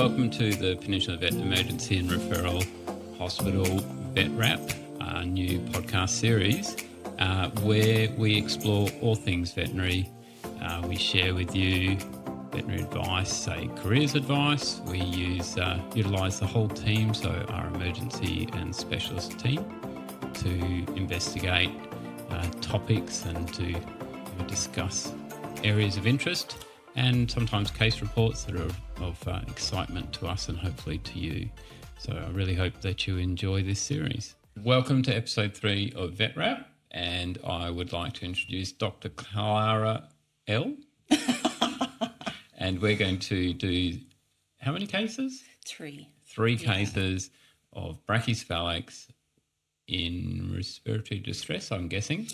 welcome to the Peninsula Vet Emergency and Referral Hospital Vet Wrap, our new podcast series where we explore all things veterinary. We share with you veterinary advice, say careers advice. We utilise the whole team, so our emergency and specialist team, to investigate topics and to discuss areas of interest, and sometimes case reports that are of excitement to us and hopefully to you. So I really hope that you enjoy this series. Welcome to episode 3 of Vet Wrap, and I would like to introduce Dr. Clara L. And we're going to do how many cases? 3. 3 cases of brachycephalics in respiratory distress, I'm guessing.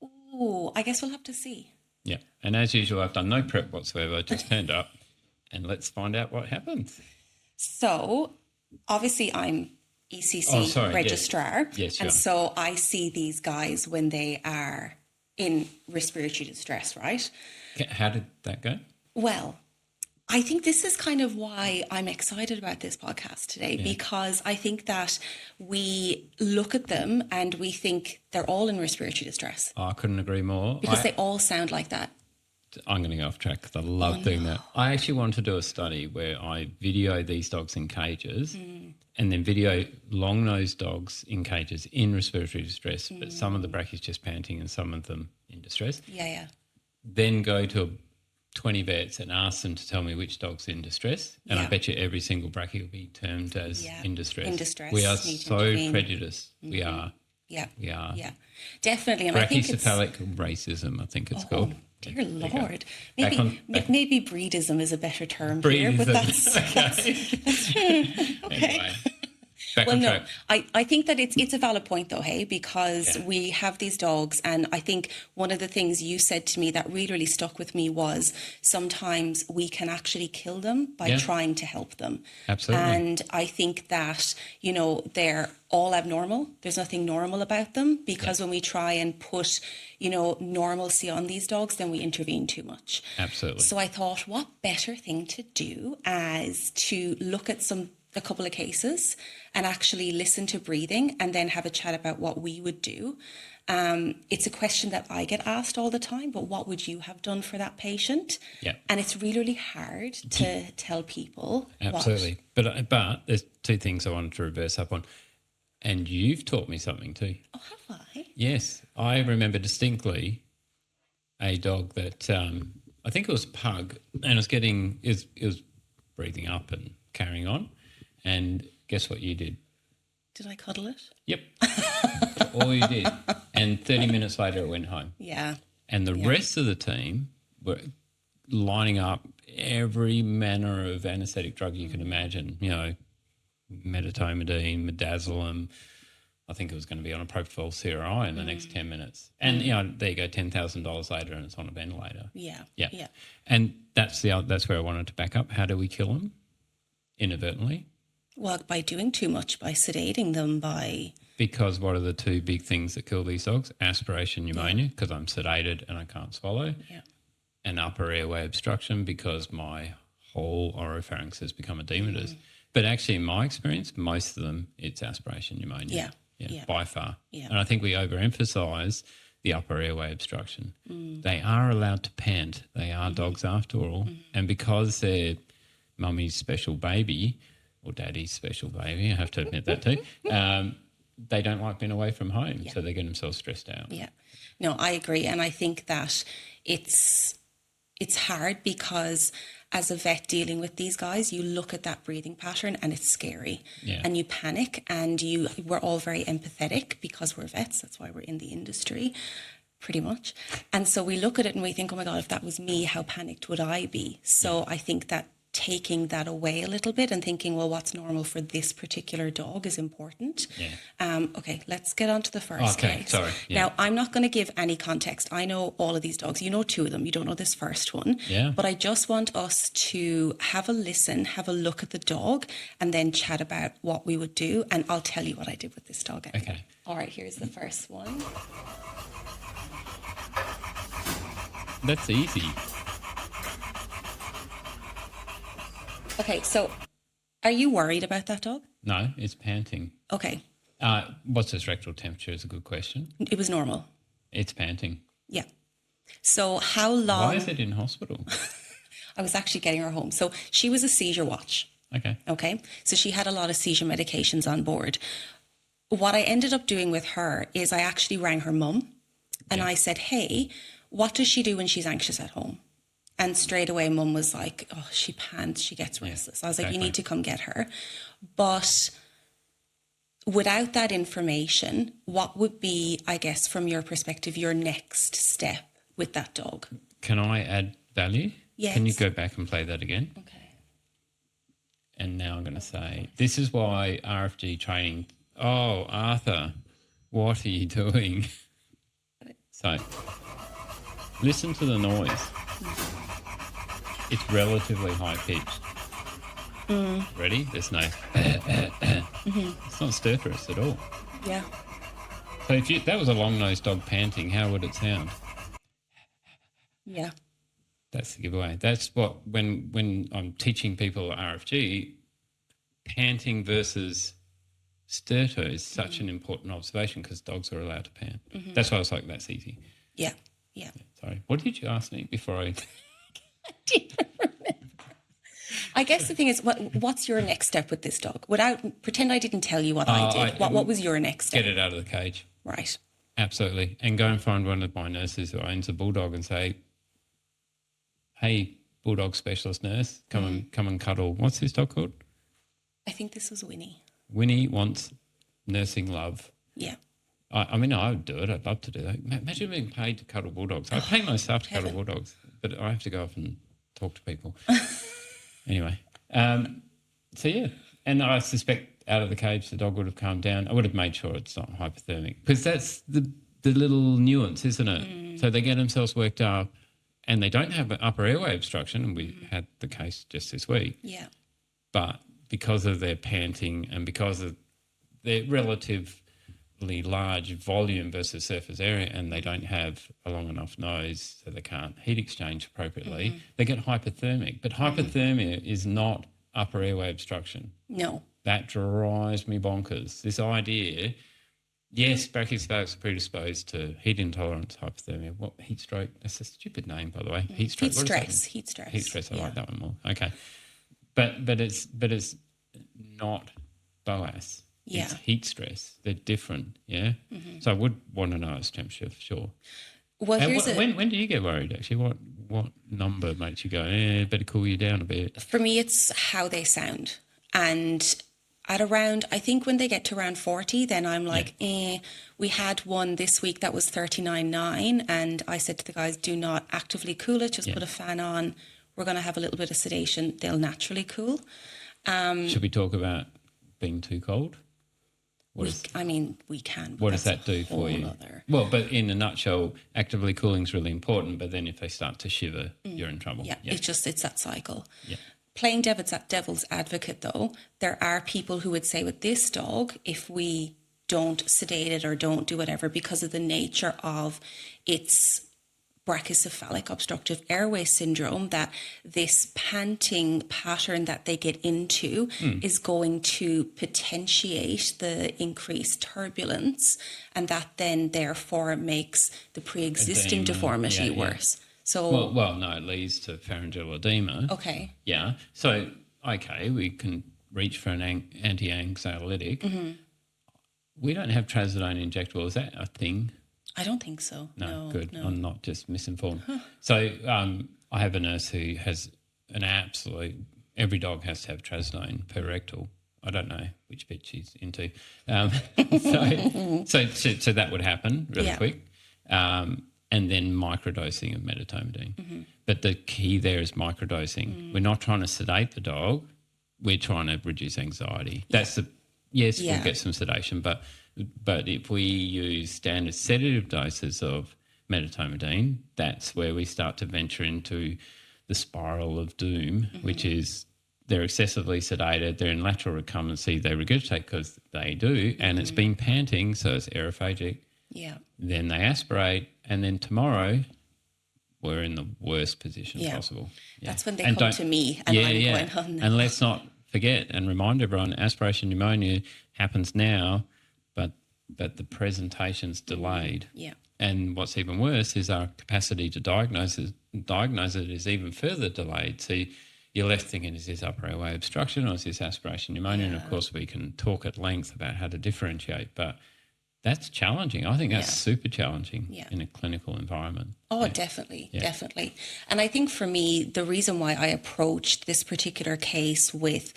Oh, I guess we'll have to see. Yeah, and as usual, I've done no prep whatsoever, just turned up, and let's find out what happens. So, obviously, I'm ECC Registrar, Yes, and so I see these guys when they are in respiratory distress, right? How did that go? Well, I think this is kind of why I'm excited about this podcast today, because I think that we look at them and we think they're all in respiratory distress. Oh, I couldn't agree more. Because they all sound like that. I'm going to go off track because I love doing that. I actually want to do a study where I video these dogs in cages and then video long-nosed dogs in cages in respiratory distress, but some of the brachy's just panting and some of them in distress. Yeah. Then go to 20 vets and ask them to tell me which dog's in distress, and I bet you every single brachy will be termed as in distress. In distress. We are so prejudiced. We are. Yeah. We are. Yeah, definitely. And brachycephalic racism, I think it's called. Dear Lord. Maybe breedism is a better term here, but that's okay. Anyway. I think that it's a valid point though, hey, because we have these dogs, and I think one of the things you said to me that really stuck with me was sometimes we can actually kill them by trying to help them. Absolutely. And I think that, they're all abnormal. There's nothing normal about them, because when we try and put, normalcy on these dogs, then we intervene too much. Absolutely. So I thought, what better thing to do as to look at a couple of cases and actually listen to breathing and then have a chat about what we would do. It's a question that I get asked all the time, but what would you have done for that patient? Yeah. And it's really, really hard to tell people. Absolutely. But there's 2 things I wanted to reverse up on. And you've taught me something too. Oh, have I? Yes. I remember distinctly a dog that I think it was a pug, and it was breathing up and carrying on. And guess what you did? Did I cuddle it? Yep. All you did. And 30 minutes later it went home. Yeah. And the rest of the team were lining up every manner of anaesthetic drug you can imagine, metatomidine, midazolam. I think it was going to be on a propofol CRI in the next 10 minutes. And, there you go, $10,000 later and it's on a ventilator. Yeah. And that's where I wanted to back up. How do we kill them inadvertently? Well, by doing too much, by sedating them, Because what are the 2 big things that kill these dogs? Aspiration pneumonia, because I'm sedated and I can't swallow. Yeah. And upper airway obstruction, because my whole oropharynx has become edematous. But actually, in my experience, most of them, it's aspiration pneumonia. Yeah, by far. Yeah. And I think we overemphasise the upper airway obstruction. They are allowed to pant. They are dogs after all. And because they're mummy's special baby, or daddy's special baby, I have to admit that too, they don't like being away from home, so they get themselves stressed out. Yeah. No, I agree. And I think that it's hard because as a vet dealing with these guys, you look at that breathing pattern and it's scary and you panic, and we're all very empathetic because we're vets. That's why we're in the industry, pretty much. And so we look at it and we think, oh my God, if that was me, how panicked would I be? So I think that taking that away a little bit and thinking, well, what's normal for this particular dog is important. Yeah. Okay, let's get on to the first case. Sorry. Yeah. Now, I'm not going to give any context. I know all of these dogs. You know 2 of them. You don't know this first one. Yeah. But I just want us to have a listen, have a look at the dog, and then chat about what we would do. And I'll tell you what I did with this dog. Anyway. Okay. All right, here's the first one. That's easy. Okay, so Are you worried about that dog? No, it's panting. Okay. What's its rectal temperature is a good question. It was normal. It's panting. Yeah. So how long? Why is it in hospital? I was actually getting her home. So she was a seizure watch. Okay. So she had a lot of seizure medications on board. What I ended up doing with her is I actually rang her mum and I said, hey, what does she do when she's anxious at home? And straight away, mum was like, oh, she pants, she gets restless. I was like, you need to come get her. But without that information, what would be, I guess, from your perspective, your next step with that dog? Can I add value? Yes. Can you go back and play that again? Okay. And now I'm going to say, this is why RFG training, oh, Arthur, what are you doing? So, listen to the noise. It's relatively high-pitched. Ready? There's no... It's not stertorous at all. Yeah. So if that was a long-nosed dog panting, how would it sound? Yeah. That's the giveaway. That's what, when I'm teaching people RFG, panting versus stertor is such an important observation because dogs are allowed to pant. That's why I was like, that's easy. Yeah. Yeah. Sorry. What did you ask me before I... I guess the thing is, what's your next step with this dog? Pretend I didn't tell you what I did. What was your next step? Get it out of the cage. Right. Absolutely. And go and find one of my nurses who owns a bulldog and say, hey, bulldog specialist nurse, come and cuddle. What's this dog called? I think this was Winnie. Winnie wants nursing love. Yeah. I mean, I would do it. I'd love to do that. Imagine being paid to cuddle bulldogs. I pay myself to cuddle bulldogs, but I have to go off and talk to people. Anyway, so yeah. And I suspect out of the cage the dog would have calmed down. I would have made sure it's not hypothermic because that's the little nuance, isn't it? So they get themselves worked up and they don't have an upper airway obstruction, and we had the case just this week. Yeah. But because of their panting and because of their relatively large volume versus surface area, and they don't have a long enough nose so they can't heat exchange appropriately, they get hypothermic. But hypothermia is not upper airway obstruction. No. That drives me bonkers. This idea, yes, brachycephalics are predisposed to heat intolerance, hypothermia. What, heat stroke? That's a stupid name, by the way. Heat stroke. Heat stress. Heat stress. I like that one more. Okay. But it's not BOAS. Yeah. It's heat stress. They're different, yeah? So I would want to know its temperature for sure. Well, when do you get worried, actually? What number makes you go, better cool you down a bit? For me, it's how they sound. And at around, I think when they get to around 40, then I'm like, We had one this week that was 39.9, and I said to the guys, do not actively cool it, just put a fan on. We're going to have a little bit of sedation. They'll naturally cool. Should we talk about being too cold? We can. What does that do for you? Well, but in a nutshell, actively cooling is really important. But then if they start to shiver, you're in trouble. Yeah, it's that cycle. Yeah. Playing devil's advocate, though, there are people who would say with this dog, if we don't sedate it or don't do whatever because of the nature of its brachycephalic obstructive airway syndrome, that this panting pattern that they get into is going to potentiate the increased turbulence, and that then therefore makes the pre-existing deformity worse. So no, it leads to pharyngeal edema. Okay. Yeah. So we can reach for an anti-anxiolytic. We don't have trazodone injectable. Is that a thing? I don't think so. No, good. No. I'm not just misinformed. So I have a nurse who has an absolute, every dog has to have trazodone per rectal. I don't know which bit she's into. So that would happen really quick. And then microdosing of medetomidine. But the key there is microdosing. We're not trying to sedate the dog. We're trying to reduce anxiety. That's we'll get some sedation, but if we use standard sedative doses of medetomidine, that's where we start to venture into the spiral of doom, which is they're excessively sedated, they're in lateral recumbency, they regurgitate because they do, and it's been panting, so it's aerophagic. Yeah. Then they aspirate, and then tomorrow we're in the worst position possible. Yeah. That's when they come to me and I'm going, oh, no. And let's not forget and remind everyone, aspiration pneumonia happens now, but the presentation's delayed. Yeah. And what's even worse is our capacity to diagnose it is even further delayed. So you're left thinking, is this upper airway obstruction or is this aspiration pneumonia? And, of course, we can talk at length about how to differentiate, but that's challenging. I think that's super challenging in a clinical environment. Oh, definitely. And I think for me, the reason why I approached this particular case with,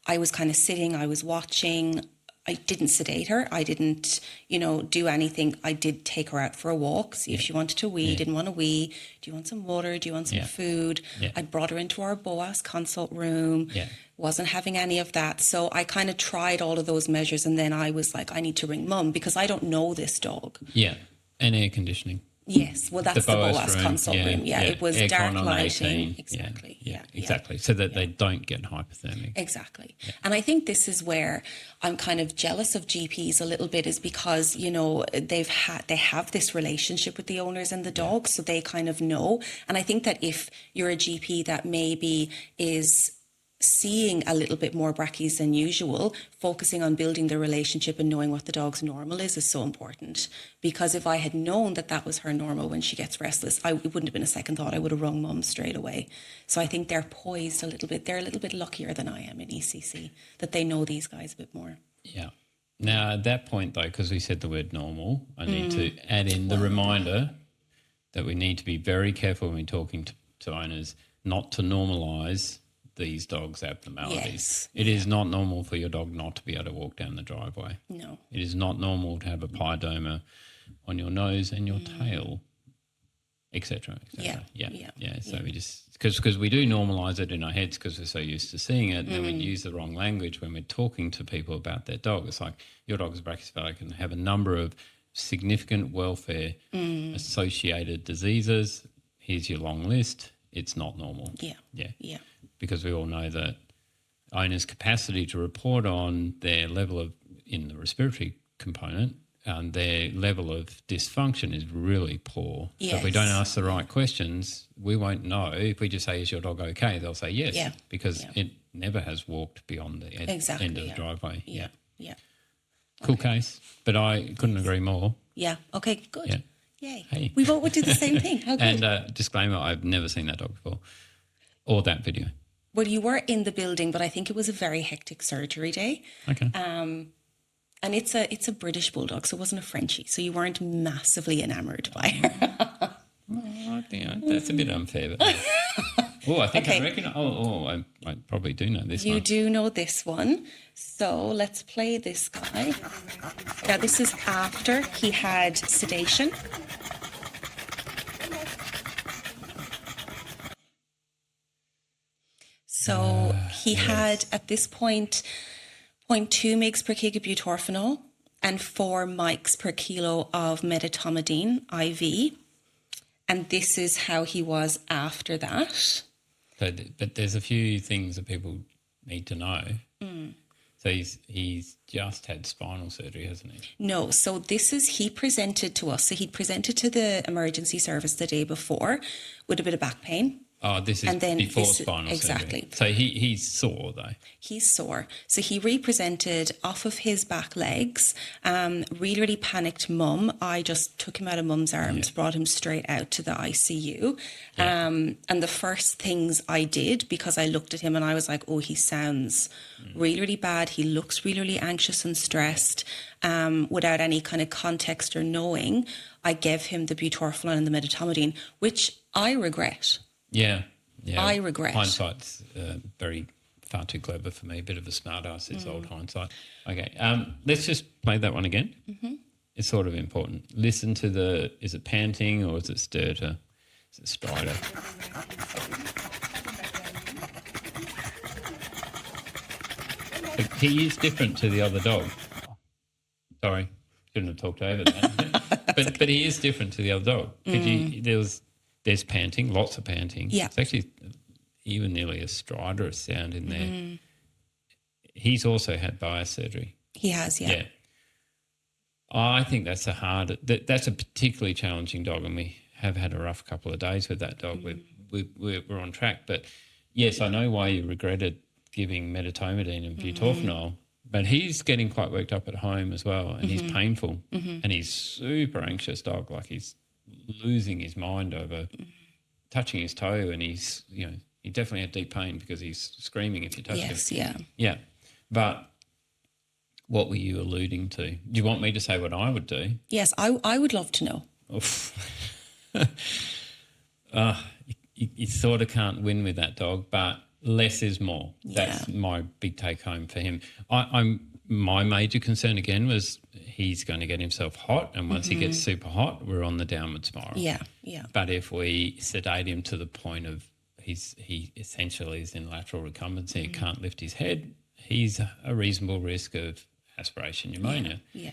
I was kind of sitting, I was watching, I didn't sedate her. I didn't, do anything. I did take her out for a walk, see if she wanted to wee, didn't want to wee. Do you want some water? Do you want some food? I'd brought her into our BOAS consult room. Wasn't having any of that. So I kind of tried all of those measures, and then I was like, I need to ring mum because I don't know this dog. Yeah, and air conditioning. Yes, well, that's the BOAS consult room. Yeah, it was aircon dark on lighting. 18. Exactly. Exactly. So that they don't get hypothermic. Exactly. And I think this is where I'm kind of jealous of GPs a little bit, is because, they have this relationship with the owners and the dog, so they kind of know. And I think that if you're a GP that maybe is seeing a little bit more brackies than usual, focusing on building the relationship and knowing what the dog's normal is so important. Because if I had known that that was her normal when she gets restless, it wouldn't have been a second thought. I would have rung mum straight away. So I think they're poised a little bit. They're a little bit luckier than I am in ECC, that they know these guys a bit more. Yeah. Now, at that point, though, because we said the word normal, I need to add in the reminder that we need to be very careful when we're talking to owners not to normalise these dogs' abnormalities. Yes. It is not normal for your dog not to be able to walk down the driveway. No. It is not normal to have a pyoderma on your nose and your tail, etc. Yeah. So we just, because we do normalise it in our heads because we're so used to seeing it, and then we use the wrong language when we're talking to people about their dog. It's like, your dog is brachycephalic and have a number of significant welfare associated diseases. Here's your long list. It's not normal. Yeah. Because we all know that owners' capacity to report on their level of, in the respiratory component, their level of dysfunction is really poor. Yes. So if we don't ask the right questions, we won't know. If we just say, is your dog okay? They'll say yes, because it never has walked beyond the end of the driveway. Yeah. Cool case, but I couldn't agree more. Yeah. Okay, good. Yeah. Yay. Hey. We both would do the same thing. How good. And disclaimer, I've never seen that dog before or that video. Well, you were in the building, but I think it was a very hectic surgery day. Okay. And it's a British bulldog, so it wasn't a Frenchie. So you weren't massively enamoured by her. Oh, that's a bit unfair. But I think I reckon. I probably do know this one. You do know this one. So let's play this guy. Now, this is after he had sedation. So he had, at this point, 0.2 mg per kg of butorphanol and 4 mics per kilo of medetomidine IV. And this is how he was after that. But there's a few things that people need to know. So he's just had spinal surgery, hasn't he? No, so he presented to us. So he'd presented to the emergency service the day before with a bit of back pain. Oh, this is before spinal surgery. So he's sore, though. He's sore. So he represented off of his back legs, really, really panicked mum. I just took him out of mum's arms, brought him straight out to the ICU. And the first things I did, because I looked at him and I was like, oh, he sounds really, really bad. He looks really, really anxious and stressed. Without any kind of context or knowing, I gave him the butorphanol and the medetomidine, which I regret. Yeah. I regret. Hindsight's far too clever for me. A bit of a smart ass, this old hindsight. Okay, let's just play that one again. Mm-hmm. It's sort of important. Listen to is it panting or is it stertor? Is it stridor? He is different to the other dog. Sorry, shouldn't have talked over that. but he is different to the other dog. There's panting, lots of panting. Yeah. It's actually even nearly a stridor sound in there. He's also had BOAS surgery. He has, yeah. I think that's that's a particularly challenging dog, and we have had a rough couple of days with that dog. We're on track. But, yes, I know why you regretted giving medetomidine and butorphanol, but he's getting quite worked up at home as well, and he's painful, and he's super anxious dog, like he's losing his mind over touching his toe, and he's, he definitely had deep pain because he's screaming if you touch him. Yes, yeah. Yeah. But what were you alluding to? Do you want me to say what I would do? Yes, I would love to know. You sort of can't win with that dog, but less is more. Yeah. That's my big take home for him. My major concern again was he's going to get himself hot, and once he gets super hot, we're on the downward spiral. Yeah, yeah. But if we sedate him to the point of he essentially is in lateral recumbency and can't lift his head, he's a reasonable risk of aspiration pneumonia. Yeah.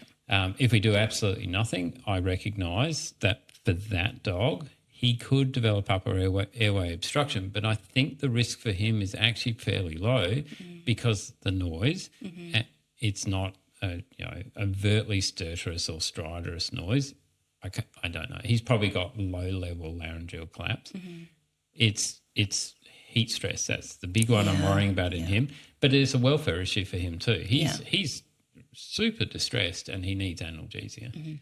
If we do absolutely nothing, I recognise that for that dog, he could develop upper airway obstruction, but I think the risk for him is actually fairly low because the noise, it's not overtly stertorous or stridorous noise. I don't know. He's probably got low-level laryngeal collapse. It's heat stress. That's the big one I'm worrying about in him. But it's a welfare issue for him too. He's super distressed and he needs analgesia.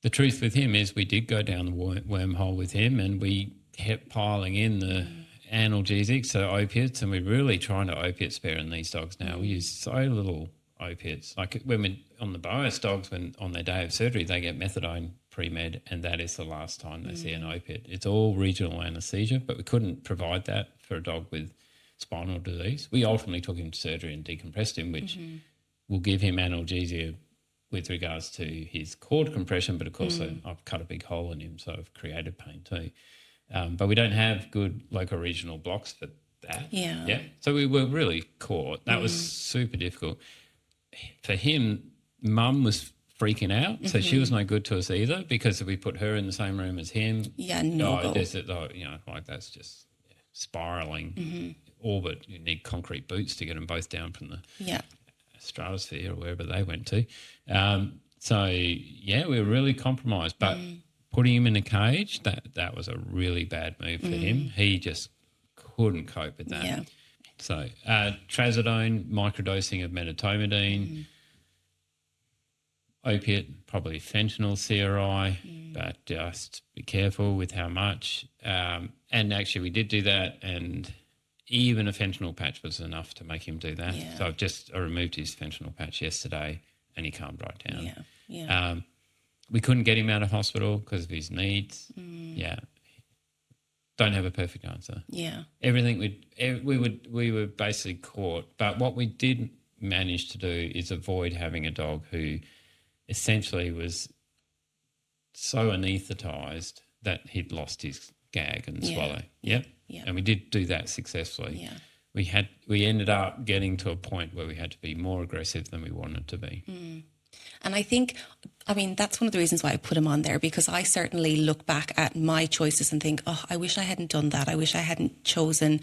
The truth with him is we did go down the wormhole with him, and we kept piling in the analgesics, so opiates, and we're really trying to opiate spare in these dogs now. We use so little opiates. Like when we're on the Boas dogs, when on their day of surgery, they get methadone pre-med, and that is the last time they see an opiate. It's all regional anaesthesia, but we couldn't provide that for a dog with spinal disease. We ultimately took him to surgery and decompressed him, which will give him analgesia with regards to his cord compression, but of course I've cut a big hole in him, so I've created pain too. But we don't have good local regional blocks for that. Yeah. So we were really caught. That was super difficult. For him, Mum was freaking out, so she was no good to us either, because if we put her in the same room as him, that's just spiralling orbit. You need concrete boots to get them both down from the stratosphere or wherever they went to. We were really compromised. But putting him in a cage, that was a really bad move for him. He just couldn't cope with that. Yeah. So trazodone, microdosing of medetomidine, opiate, probably fentanyl CRI, but just be careful with how much. And actually we did do that, and even a fentanyl patch was enough to make him do that. Yeah. So I removed his fentanyl patch yesterday, and he calmed right down. Yeah. We couldn't get him out of hospital because of his needs. Yeah. Don't have a perfect answer. Yeah. Everything we were basically caught, but what we did manage to do is avoid having a dog who essentially was so anaesthetised that he'd lost his gag and swallow. Yep. Yeah. And we did do that successfully. Yeah. We ended up getting to a point where we had to be more aggressive than we wanted to be. And I think, that's one of the reasons why I put him on there, because I certainly look back at my choices and think, I wish I hadn't done that. I wish I hadn't chosen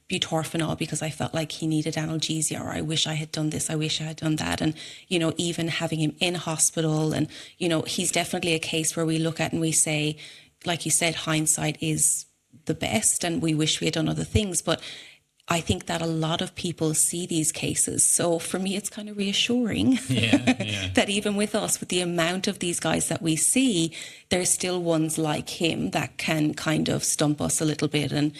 butorphanol because I felt like he needed analgesia, or I wish I had done this, I wish I had done that. And, even having him in hospital, and, he's definitely a case where we look at and we say, like you said, hindsight is the best and we wish we had done other things. But I think that a lot of people see these cases. So for me, it's kind of reassuring that even with us, with the amount of these guys that we see, there's still ones like him that can kind of stump us a little bit and,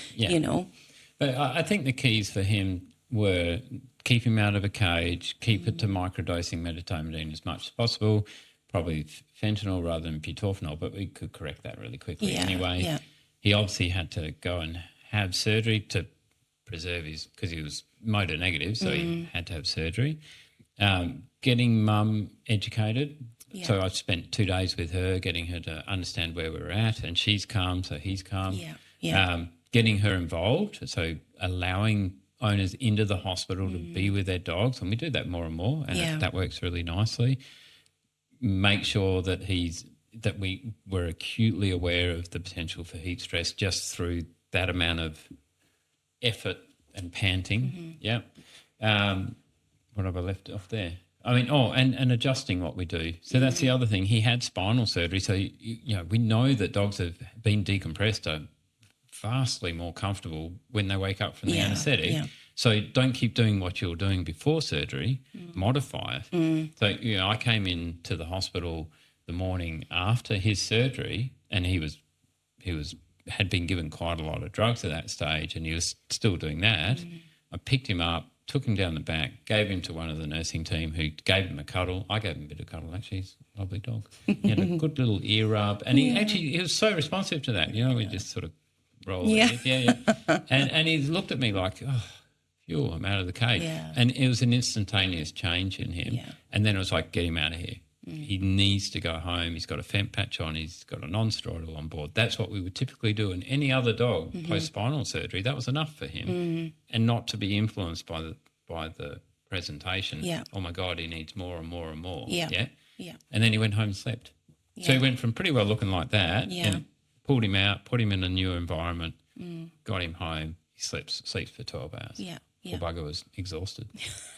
But I think the keys for him were keep him out of a cage, keep it to microdosing medetomidine as much as possible, probably fentanyl rather than butorphanol, but we could correct that really quickly anyway. Yeah. He obviously had to go and have surgery to preserve because he was motor negative, so he had to have surgery. Getting Mum educated. Yeah. So I spent 2 days with her, getting her to understand where we're at, and she's calm, so he's calm. Yeah. Yeah. Getting her involved, so allowing owners into the hospital to be with their dogs, and we do that more and more, and that works really nicely. Make sure that we were acutely aware of the potential for heat stress just through that amount of effort and panting. Yeah. What have I left off there? And adjusting what we do. So that's the other thing. He had spinal surgery, so we know that dogs have been decompressed are vastly more comfortable when they wake up from the anaesthetic So don't keep doing what you were doing before surgery, modify it. So, I came into the hospital the morning after his surgery, and he had been given quite a lot of drugs at that stage, and he was still doing that. I picked him up, took him down the back, gave him to one of the nursing team who gave him a cuddle. I gave him a bit of cuddle, actually. He's a lovely dog. He had a good little ear rub, and he was so responsive to that. We just sort of rolled it. And he looked at me like, oh, phew, I'm out of the cage. Yeah. And it was an instantaneous change in him. Yeah. And then it was like, get him out of here. He needs to go home. He's got a fent patch on. He's got a non-steroidal on board. That's what we would typically do. And any other dog post-spinal surgery, that was enough for him, and not to be influenced by the presentation. Yeah. Oh my God, he needs more and more and more. Yeah. And then he went home and slept. Yeah. So he went from pretty well looking like that, and pulled him out, put him in a new environment, got him home. He sleeps for 12 hours. Yeah. Poor bugger was exhausted.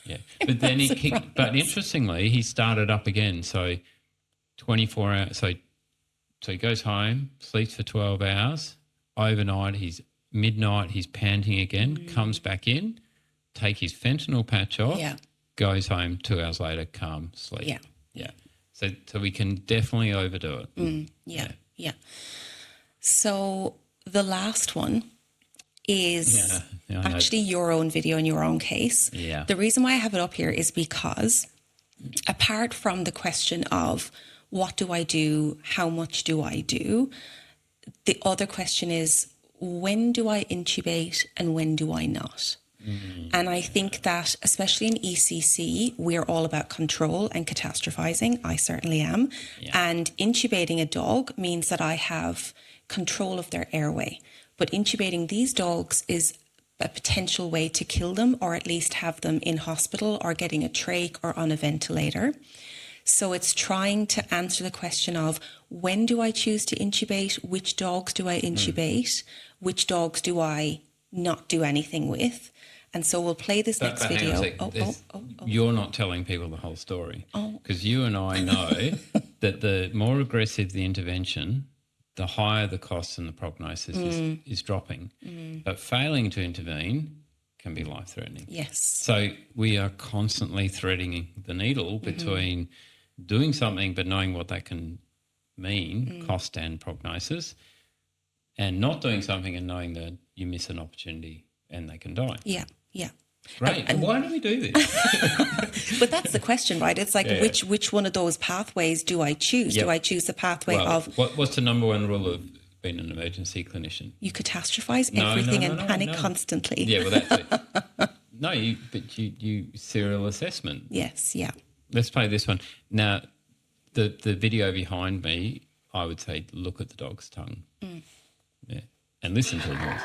Yeah. But then but interestingly, he started up again. So 24 hours. So he goes home, sleeps for 12 hours. Overnight, midnight, he's panting again, comes back in, take his fentanyl patch off, goes home 2 hours later, calm, sleep. Yeah. So we can definitely overdo it. Yeah. So the last one is actually your own video and your own case. Yeah. The reason why I have it up here is because apart from the question of what do I do, how much do I do, the other question is when do I intubate and when do I not? And I think that especially in ECC, we're all about control and catastrophizing. I certainly am. Yeah. And intubating a dog means that I have control of their airway. But intubating these dogs is a potential way to kill them, or at least have them in hospital or getting a trach or on a ventilator. So it's trying to answer the question of when do I choose to intubate? Which dogs do I intubate? Which dogs do I not do anything with? And so we'll play this next video. You're not telling people the whole story. Because you and I know that the more aggressive the intervention, the higher the costs and the prognosis is dropping. But failing to intervene can be life-threatening. Yes. So we are constantly threading the needle between doing something but knowing what that can mean, cost and prognosis, and not doing something and knowing that you miss an opportunity and they can die. Yeah. Right. And why do we do this? But that's the question, right? It's like which one of those pathways do I choose? Yep. Do I choose the pathway of... What's the number one rule of being an emergency clinician? You catastrophize everything and panic constantly. Yeah, well, that's it. No, you serial assessment. Yes, yeah. Let's play this one. Now, the video behind me, I would say look at the dog's tongue. Yeah, and listen to the voice.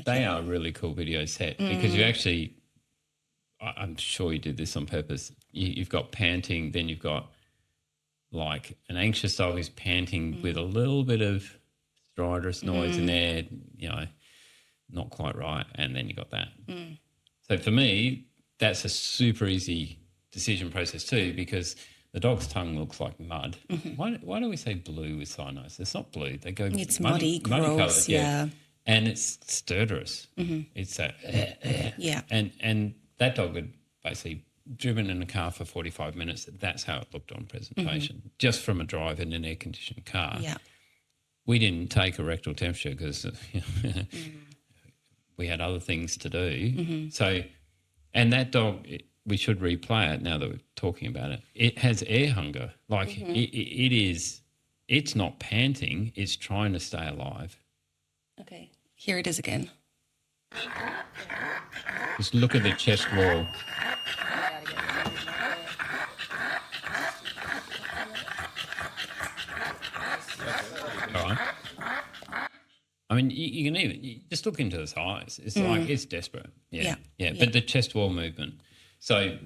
They are a really cool video set because you actually, I'm sure you did this on purpose. You've got panting, then you've got like an anxious dog who's panting with a little bit of stridorous noise in there, not quite right, and then you got that. So for me, that's a super easy decision process too, because the dog's tongue looks like mud. Why do we say blue with cyanosis? It's not blue. They go it's muddy gross, colours, and it's stertorous. It's that and that dog had basically driven in a car for 45 minutes. That's how it looked on presentation, just from a drive in an air-conditioned car. Yeah. We didn't take a rectal temperature because we had other things to do. So, and that dog, we should replay it now that we're talking about it. It has air hunger. Like it's not panting, it's trying to stay alive. Okay, here it is again. Just look at the chest wall. All right. I mean, you can even just look into his eyes. It's like it's desperate. Yeah. But the chest wall movement. So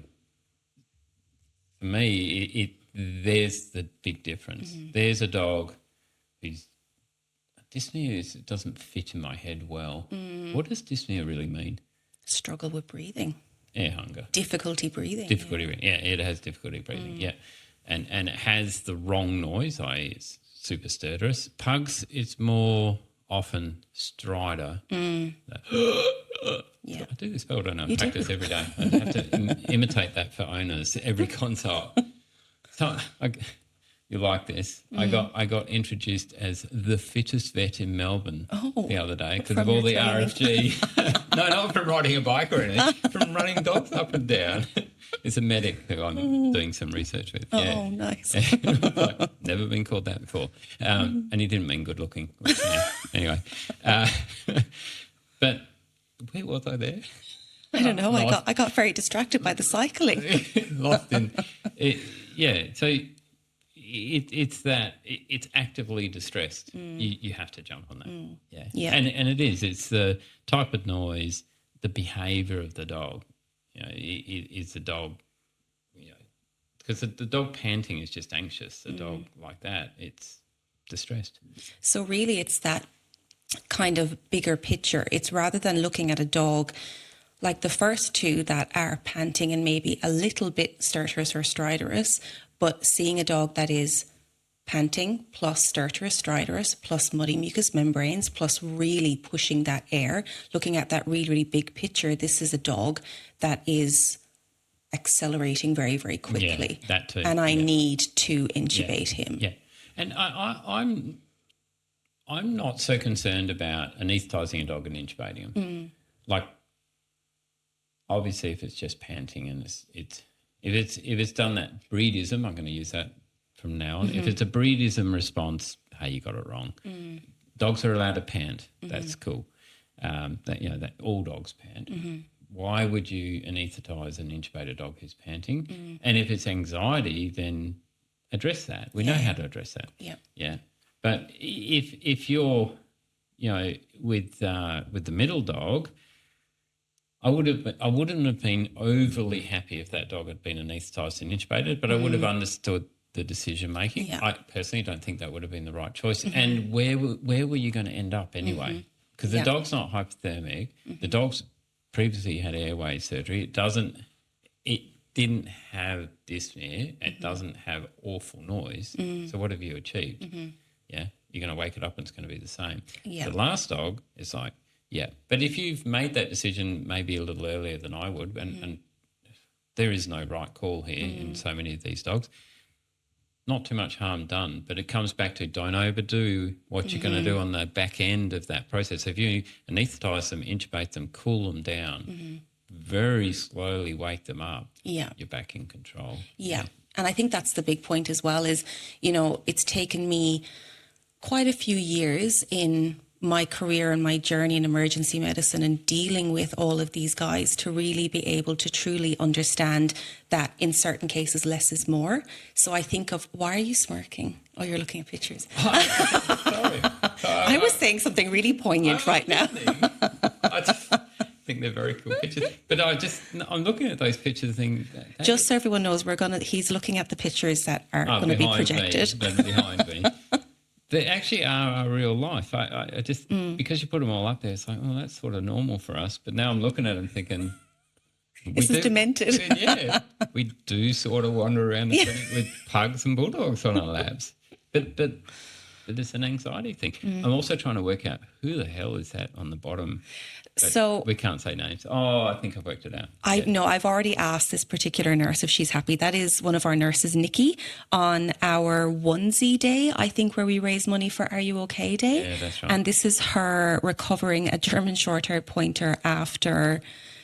for me, there's the big difference. There's a dog who's dyspnea doesn't fit in my head well. What does dyspnea really mean? Struggle with breathing. Air hunger. Difficulty breathing. It has difficulty breathing, And it has the wrong noise, i.e. it's super stertorous. Pugs, it's more often stridor. Yeah. I do this well, don't I? I practice every day. I have to imitate that for owners every consult. So you like this? I got introduced as the fittest vet in Melbourne the other day because of all the RFG. No, not from riding a bike or anything, from running dogs up and down. It's a medic who I'm doing some research with. Oh, nice. Never been called that before. And he didn't mean good looking. Anyway. But where was I there? I don't know. I got very distracted by the cycling. Lost in it. Yeah. So it's that it's actively distressed. You have to jump on that. Yeah. And it is. It's the type of noise, the behaviour of the dog. Is the dog, because the dog panting is just anxious. The dog like that, it's distressed. So really it's that kind of bigger picture. It's rather than looking at a dog like the first two that are panting and maybe a little bit stertorous or stridorous, but seeing a dog that is panting plus stertorous, stridorous, plus muddy mucous membranes, plus really pushing that air, looking at that really, really big picture. This is a dog that is accelerating very, very quickly. Yeah, that too. And I need to intubate him. Yeah. And I'm not so concerned about anaesthetising a dog and intubating him. Like, obviously, if it's just panting and if it's done that breedism, I'm going to use that from now on. If it's a breedism response, hey, you got it wrong. Dogs are allowed to pant. That's cool. That all dogs pant. Why would you anaesthetise and intubate a dog who's panting? And if it's anxiety, then address that. We know how to address that. Yeah. But if you're, with the middle dog, I wouldn't have been overly happy if that dog had been anaesthetised and intubated, but I would have understood the decision making. Yeah. I personally don't think that would have been the right choice. And where were you going to end up anyway? Because the dog's not hypothermic. The dog's previously had airway surgery. It didn't have dyspnea. It doesn't have awful noise. So what have you achieved? Yeah, you're going to wake it up and it's going to be the same. The last dog is like, but if you've made that decision maybe a little earlier than I would, and there is no right call here in so many of these dogs, not too much harm done, but it comes back to don't overdo what you're going to do on the back end of that process. So if you anaesthetise them, intubate them, cool them down, very slowly wake them up, you're back in control. Yeah. And I think that's the big point as well is, it's taken me quite a few years in my career and my journey in emergency medicine and dealing with all of these guys to really be able to truly understand that in certain cases less is more. So I think of, why are you smirking? Oh, you're looking at pictures. Sorry. I was saying something really poignant right now. I just think they're very cool pictures. But I'm looking at those pictures and thinking... Just so everyone knows, he's looking at the pictures that are going to be projected. They're behind me. They actually are real life. I just, because you put them all up there, it's like, well, that's sort of normal for us. But now I'm looking at them thinking... This is demented. Yeah. We do sort of wander around the clinic with pugs and bulldogs on our laps. But it's an anxiety thing. I'm also trying to work out who the hell is that on the bottom. So we can't say names. Oh, I think I've worked it out. I've already asked this particular nurse if she's happy. That is one of our nurses, Nikki, on our onesie day, I think, where we raise money for Are You OK Day. Yeah, that's right. And this is her recovering a German Short-haired Pointer after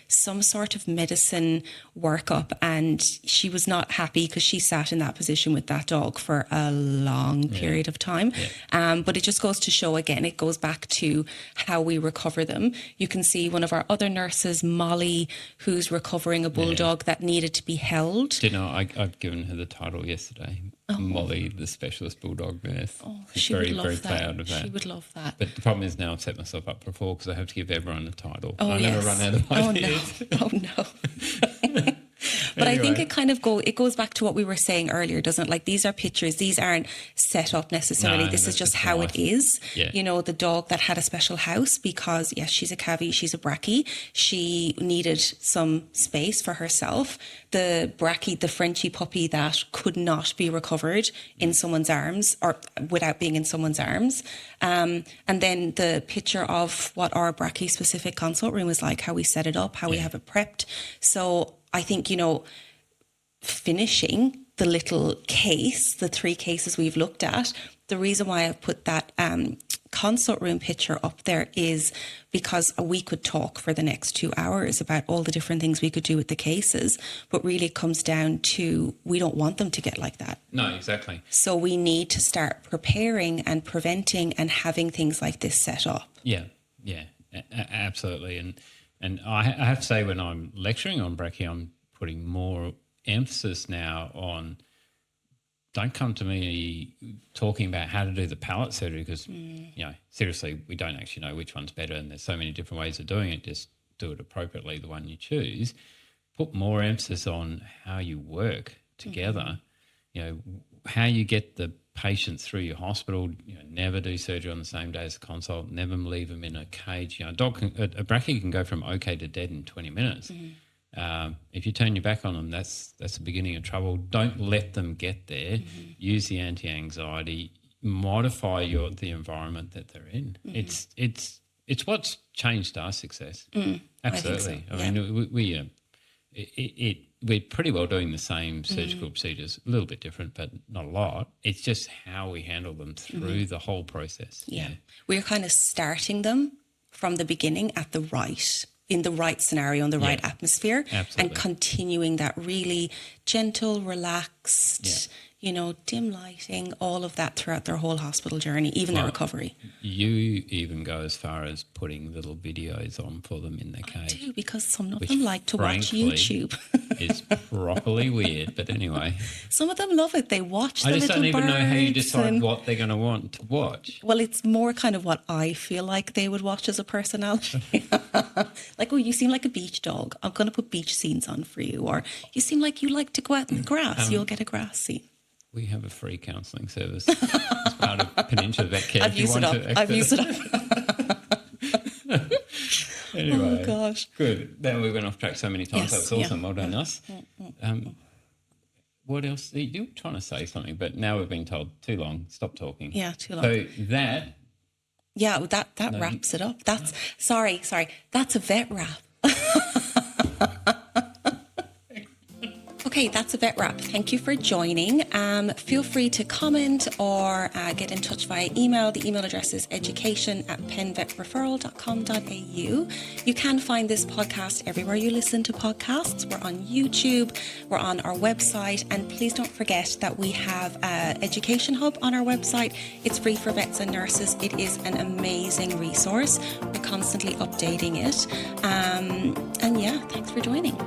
some sort of medicine workup, and she was not happy because she sat in that position with that dog for a long period of time. But it just goes to show, again, it goes back to how we recover them. You can see one of our other nurses, Molly, who's recovering a bulldog that needed to be held. I've given her the title yesterday. Molly, the specialist bulldog nurse. Oh, she would love very that. proud of that. She would love that. But the problem is now I've set myself up for a fall because I have to give everyone a title. Oh, I never run out of ideas. Oh, no. But anyway. I think it goes back to what we were saying earlier, doesn't it? Like, these are pictures. These aren't set up necessarily. No, this is that's just just how life. it is. Yeah. You know, the dog that had a special house because, yes, she's a cavie, she's a brachy. She needed some space for herself. The brachy, the Frenchie puppy that could not be recovered in someone's arms or without being in someone's arms. And then the picture of what our brachy specific consult room is like, how we set it up, how we have it prepped. So I think, you know, finishing the little case, the 3 cases we've looked at, the reason why I've put that consult room picture up there is because we could talk for the next 2 hours about all the different things we could do with the cases, but really it comes down to we don't want them to get like that. No, exactly. So we need to start preparing and preventing and having things like this set up. Yeah, absolutely. And I have to say, when I'm lecturing on brachy, I'm putting more emphasis now on, don't come to me talking about how to do the palate surgery because, you know, seriously, we don't actually know which one's better and there's so many different ways of doing it. Just do it appropriately, the one you choose. Put more emphasis on how you work together, you know, how you get the patients through your hospital. You know, never do surgery on the same day as a consult, never leave them in a cage. You know, a brachy can go from okay to dead in 20 minutes. If you turn your back on them, that's the beginning of trouble. Don't let them get there. Use the anti-anxiety. Modify the environment that they're in. It's what's changed our success. Absolutely. I think so. mean, we're pretty well doing the same surgical procedures, a little bit different, but not a lot. It's just how we handle them through the whole process. Yeah. We're kind of starting them from the beginning in the right scenario, in the right atmosphere. Absolutely. And continuing that really gentle, relaxed, you know, dim lighting, all of that throughout their whole hospital journey, even their recovery. You even go as far as putting little videos on for them in their cage. I do, because some of them like to watch YouTube. It's properly weird, but anyway. Some of them love it. They watch the I just little don't even know how you birds decide what they're going to want to watch. Well, it's more kind of what I feel like they would watch as a personality. Like, oh, you seem like a beach dog. I'm going to put beach scenes on for you. Or you seem like you like to go out in the grass. You'll get a grass scene. We have a free counselling service as part of Peninsula Vet Care. I've used it up. Anyway, oh, gosh. Good. Then we went off track so many times. Yes, That was awesome. Well done, us. What else? You were trying to say something, but now we've been told too long. Stop talking. Yeah, too long. So that... Yeah, that wraps it up. That's sorry. That's a vet wrap. Okay, that's a vet wrap. Thank you for joining. Feel free to comment or get in touch via email. The email address is education@penvetreferral.com.au. You can find this podcast everywhere you listen to podcasts. We're on YouTube, we're on our website, and please don't forget that we have an education hub on our website. It's free for vets and nurses. It is an amazing resource. We're constantly updating it. And yeah, thanks for joining.